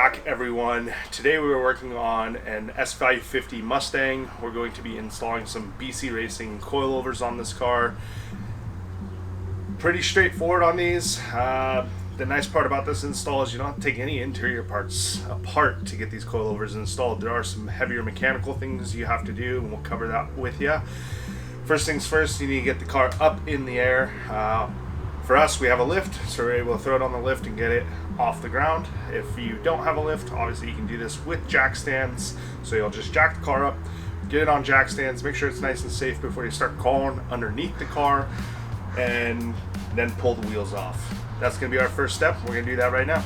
back, everyone. Today we were working on an S550 Mustang. We're going to be installing some BC Racing coilovers on this car. Pretty straightforward on these. The nice part about this install is you don't have to take any interior parts apart to get these coilovers installed. There are some heavier mechanical things you have to do, and we'll cover that with you. First things first, you need to get the car up in the air. For us, we have a lift, so we're able to throw it on the lift and get it off the ground. If you don't have a lift, obviously you can do this with jack stands. So you'll just jack the car up, get it on jack stands, make sure it's nice and safe before you start crawling underneath the car, and then pull the wheels off. That's going to be our first step. We're going to do that right now.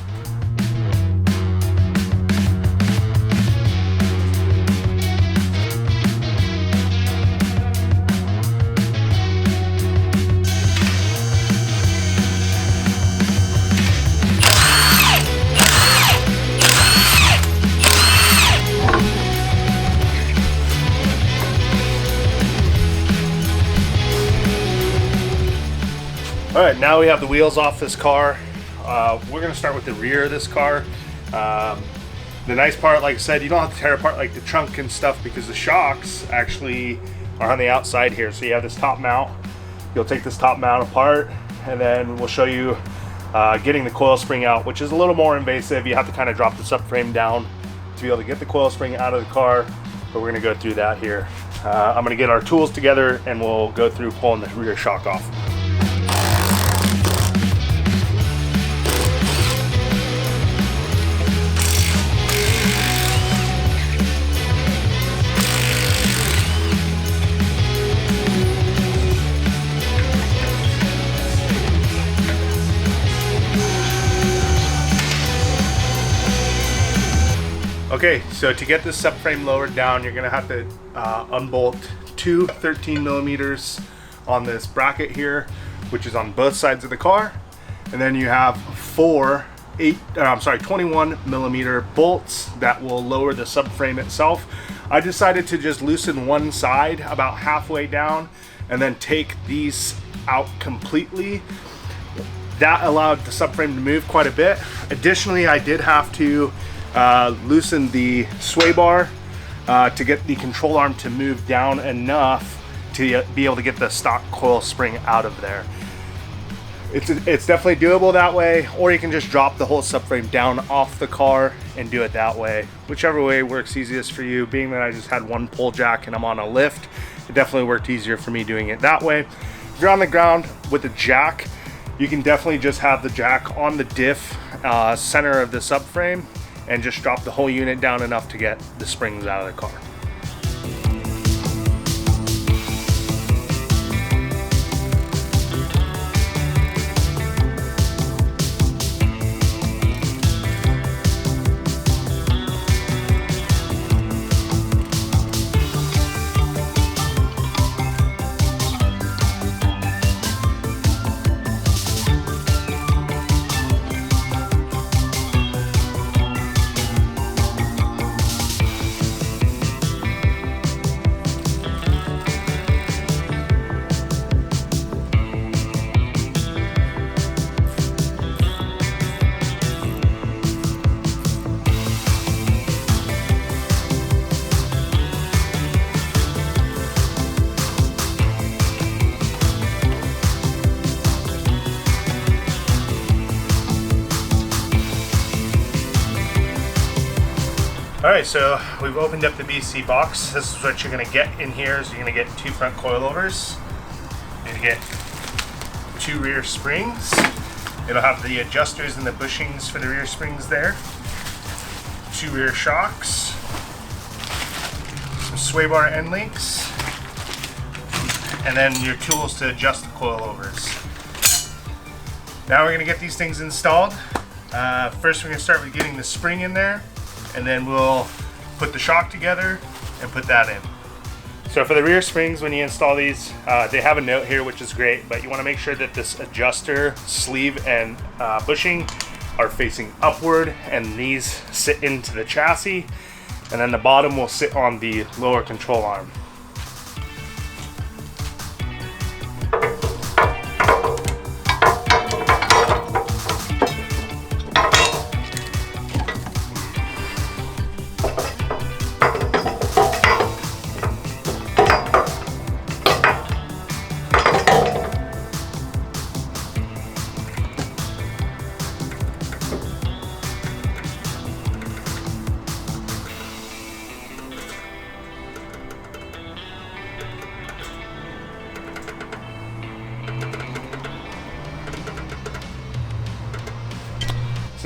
Alright, now we have the wheels off this car. We're going to start with the rear of this car. The nice part, like I said, you don't have to tear apart like the trunk and stuff because the shocks actually are on the outside here. So you have this top mount. You'll take this top mount apart, and then we'll show you getting the coil spring out, which is a little more invasive. You have to kind of drop the subframe down to be able to get the coil spring out of the car, but we're going to go through that here. I'm going to get our tools together and we'll go through pulling the rear shock off. Okay, so to get this subframe lowered down, you're going to have to unbolt two 13 millimeters on this bracket here, which is on both sides of the car. And then you have 21 millimeter bolts that will lower the subframe itself. I decided to just loosen one side about halfway down and then take these out completely. That allowed the subframe to move quite a bit. Additionally, I did have to loosen the sway bar to get the control arm to move down enough to be able to get the stock coil spring out of there. It's definitely doable that way, or you can just drop the whole subframe down off the car and do it that way. Whichever way works easiest for you. Being that I just had one pull jack and I'm on a lift, it definitely worked easier for me doing it that way. If you're on the ground with a jack, you can definitely just have the jack on the diff center of the subframe and just drop the whole unit down enough to get the springs out of the car. Alright, so we've opened up the BC box. This is what you're going to get in here. So you're going to get two front coilovers. You're going to get two rear springs. It'll have the adjusters and the bushings for the rear springs there. Two rear shocks. Some sway bar end links. And then your tools to adjust the coilovers. Now we're going to get these things installed. First we're going to start with getting the spring in there, and then we'll put the shock together and put that in. So for the rear springs, when you install these, they have a note here, which is great, but you want to make sure that this adjuster, sleeve, and bushing are facing upward, and these sit into the chassis, and then the bottom will sit on the lower control arm.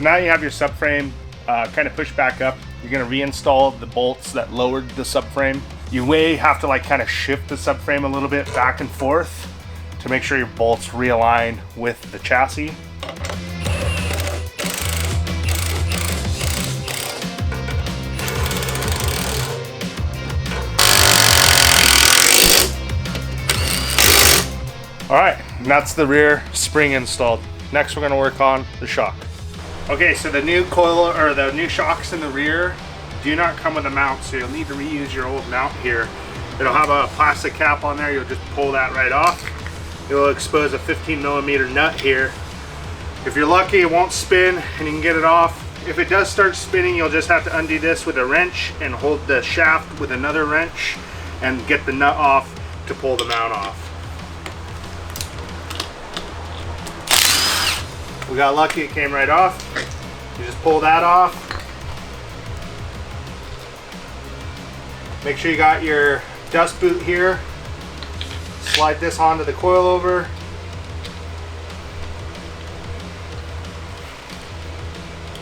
now you have your subframe kind of pushed back up. You're gonna reinstall the bolts that lowered the subframe. You may have to like kind of shift the subframe a little bit back and forth to make sure your bolts realign with the chassis. All right, and that's the rear spring installed. Next, we're gonna work on the shock. Okay, so the new coil or the new shocks in the rear do not come with a mount, so you'll need to reuse your old mount here. It'll have a plastic cap on there. You'll just pull that right off. It'll expose a 15mm nut here. If you're lucky, it won't spin and you can get it off. If it does start spinning, you'll just have to undo this with a wrench and hold the shaft with another wrench and get the nut off to pull the mount off. We got lucky, it came right off. You just pull that off. Make sure you got your dust boot here. Slide this onto the coilover.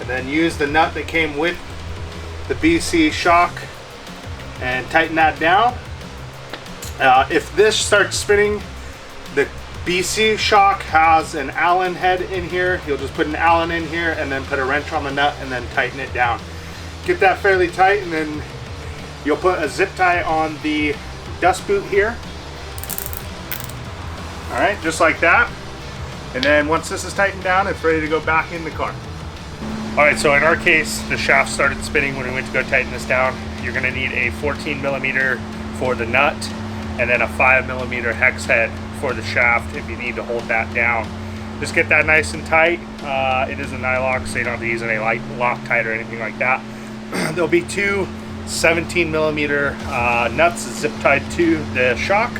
And then use the nut that came with the BC shock and tighten that down. If this starts spinning, the BC shock has an Allen head in here. You'll just put an Allen in here and then put a wrench on the nut and then tighten it down. Get that fairly tight, and then you'll put a zip tie on the dust boot here. All right, just like that. And then once this is tightened down, it's ready to go back in the car. All right, so in our case, the shaft started spinning when we went to go tighten this down. You're gonna need a 14mm for the nut and then a 5mm hex head for the shaft if you need to hold that down. Just get that nice and tight. It is a nylock, so you don't have to use any light Loctite or anything like that. There'll be two 17mm nuts zip tied to the shock.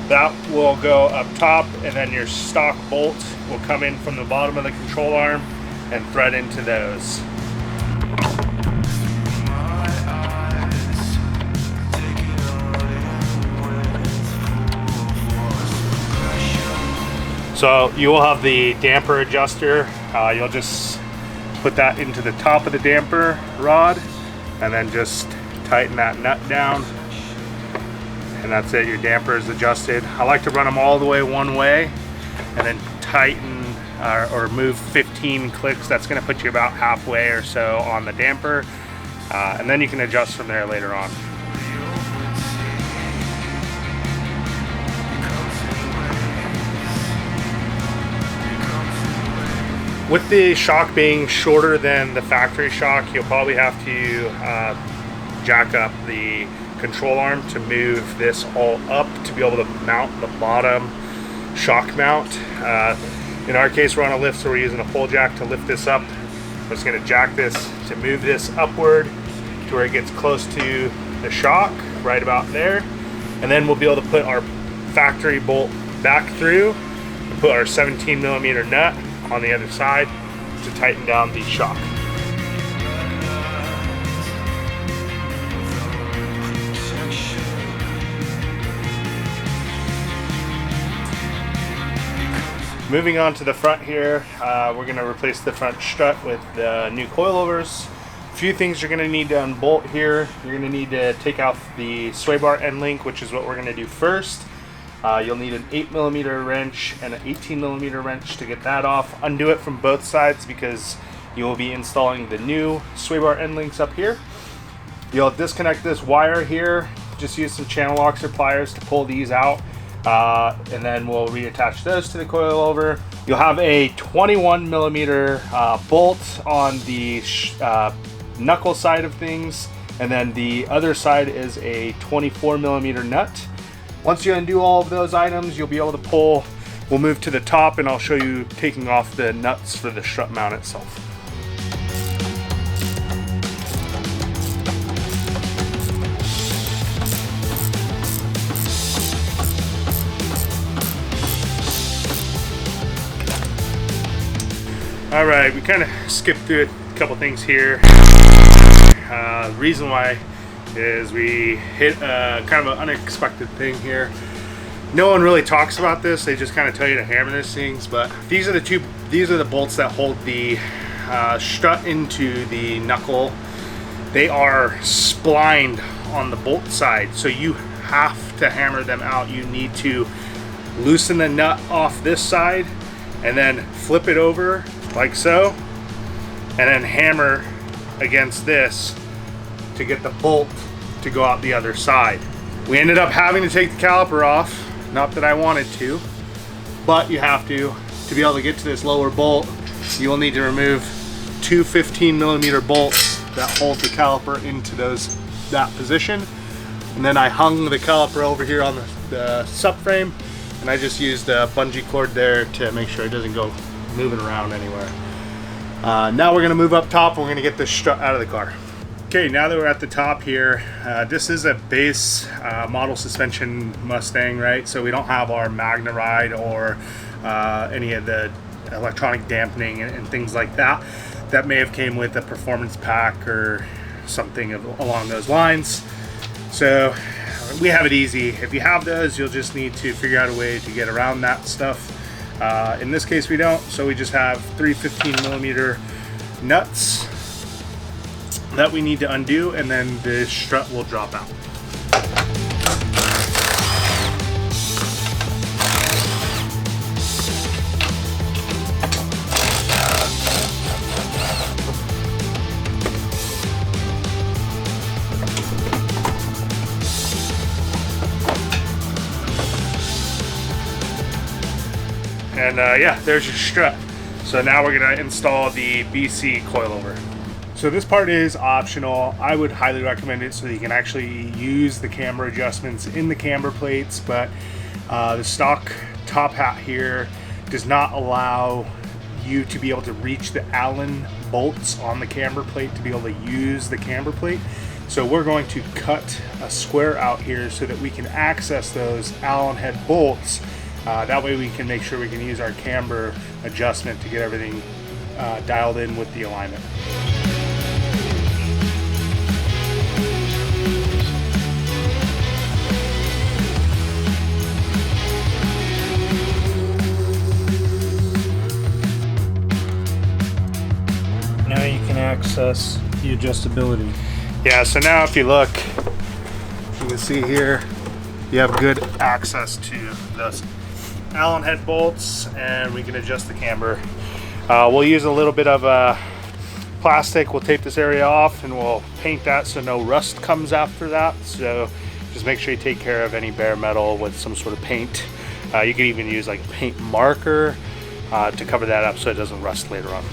That will go up top, and then your stock bolts will come in from the bottom of the control arm and thread into those. So you will have the damper adjuster. You'll just put that into the top of the damper rod and then just tighten that nut down. And that's it, your damper is adjusted. I like to run them all the way one way and then tighten or move 15 clicks. That's gonna put you about halfway or so on the damper. And then you can adjust from there later on. With the shock being shorter than the factory shock, you'll probably have to jack up the control arm to move this all up to be able to mount the bottom shock mount. In our case, we're on a lift, so we're using a pull jack to lift this up. We're just gonna jack this to move this upward to where it gets close to the shock, right about there. And then we'll be able to put our factory bolt back through and put our 17mm nut on the other side to tighten down the shock. Moving on to the front here, we're going to replace the front strut with the new coilovers. A few things you're going to need to unbolt here. You're going to need to take out the sway bar end link, which is what we're going to do first. You'll need an 8mm wrench and an 18mm wrench to get that off. Undo it from both sides because you will be installing the new sway bar end links up here. You'll disconnect this wire here. Just use some channel locks or pliers to pull these out. And then we'll reattach those to the coilover. You'll have a 21mm bolt on the knuckle side of things, and then the other side is a 24mm nut. Once you undo all of those items, you'll be able to pull. We'll move to the top and I'll show you taking off the nuts for the strut mount itself. All right, we kind of skipped through a couple things here. The reason why is we hit kind of an unexpected thing here. No one really talks about this. They just kind of tell you to hammer these things, but these are the bolts that hold the strut into the knuckle, they are splined on the bolt side, so you have to hammer them out. You need to loosen the nut off this side and then flip it over like so, and then hammer against this to get the bolt to go out the other side. We ended up having to take the caliper off, not that I wanted to, but you have to be able to get to this lower bolt. You will need to remove two 15mm bolts that hold the caliper into that position. And then I hung the caliper over here on the subframe, and I just used a bungee cord there to make sure it doesn't go moving around anywhere. Now we're gonna move up top and we're gonna get this strut out of the car. Okay, now that we're at the top here, this is a base model suspension Mustang, right? So we don't have our Magna Ride or any of the electronic dampening and things like that. That may have came with a performance pack or something along those lines. So we have it easy. If you have those, you'll just need to figure out a way to get around that stuff. In this case we don't, so we just have three 15mm nuts that we need to undo, and then the strut will drop out. And yeah, there's your strut. So now we're gonna install the BC coilover. So this part is optional. I would highly recommend it so that you can actually use the camber adjustments in the camber plates, but the stock top hat here does not allow you to be able to reach the Allen bolts on the camber plate to be able to use the camber plate. So we're going to cut a square out here so that we can access those Allen head bolts. That way we can make sure we can use our camber adjustment to get everything dialed in with the alignment. Now you can access the adjustability. Yeah, so now if you look, you can see here, you have good access to those Allen head bolts, and we can adjust the camber. We'll use a little bit of plastic. We'll tape this area off and we'll paint that so no rust comes after that. So just make sure you take care of any bare metal with some sort of paint. You can even use like paint marker to cover that up so it doesn't rust later on.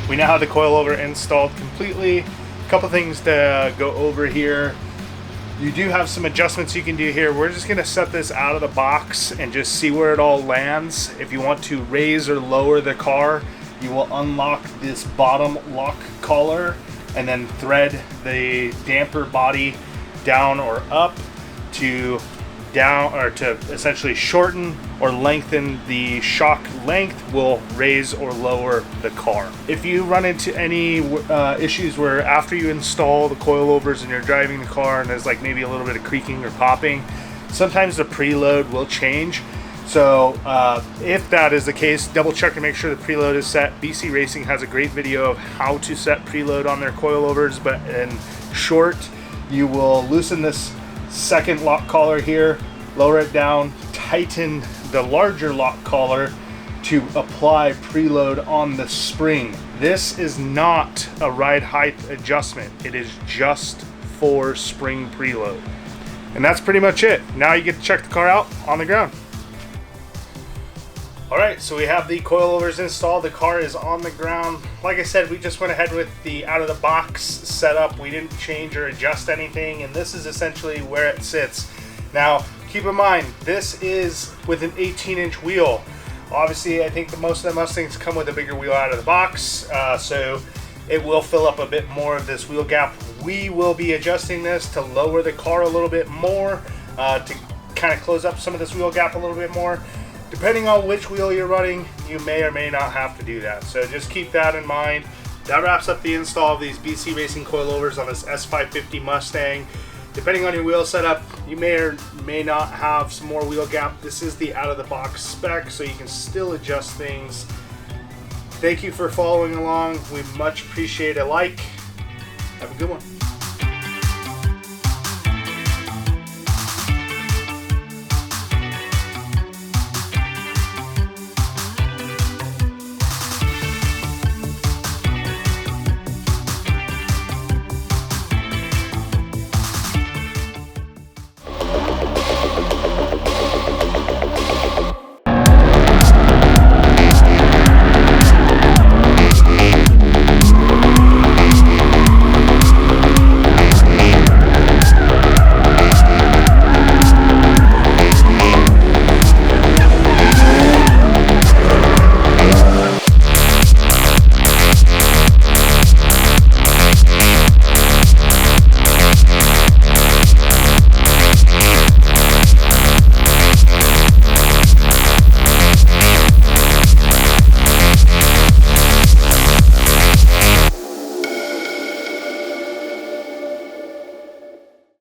We now have the coilover installed completely. A couple things to go over here. You do have some adjustments you can do here. We're just gonna set this out of the box and just see where it all lands. If you want to raise or lower the car, you will unlock this bottom lock collar and then thread the damper body down or up to essentially shorten or lengthen the shock length. Will raise or lower the car. If you run into any issues where after you install the coilovers and you're driving the car and there's like maybe a little bit of creaking or popping, sometimes the preload will change. So if that is the case, double check to make sure the preload is set. BC Racing has a great video of how to set preload on their coilovers, but in short, you will loosen this second lock collar here, lower it down, tighten the larger lock collar to apply preload on the spring. This is not a ride height adjustment. It is just for spring preload. And that's pretty much it. Now you get to check the car out on the ground. Alright, so we have the coilovers installed. The car is on the ground. Like I said, we just went ahead with the out-of-the-box setup. We didn't change or adjust anything, and this is essentially where it sits. Now, keep in mind, this is with an 18-inch wheel. Obviously, I think most of the Mustangs come with a bigger wheel out of the box, so it will fill up a bit more of this wheel gap. We will be adjusting this to lower the car a little bit more, to kind of close up some of this wheel gap a little bit more. Depending on which wheel you're running, you may or may not have to do that. So just keep that in mind. That wraps up the install of these BC Racing coilovers on this S550 Mustang. Depending on your wheel setup, you may or may not have some more wheel gap. This is the out-of-the-box spec, so you can still adjust things. Thank you for following along. We much appreciate a like. Have a good one.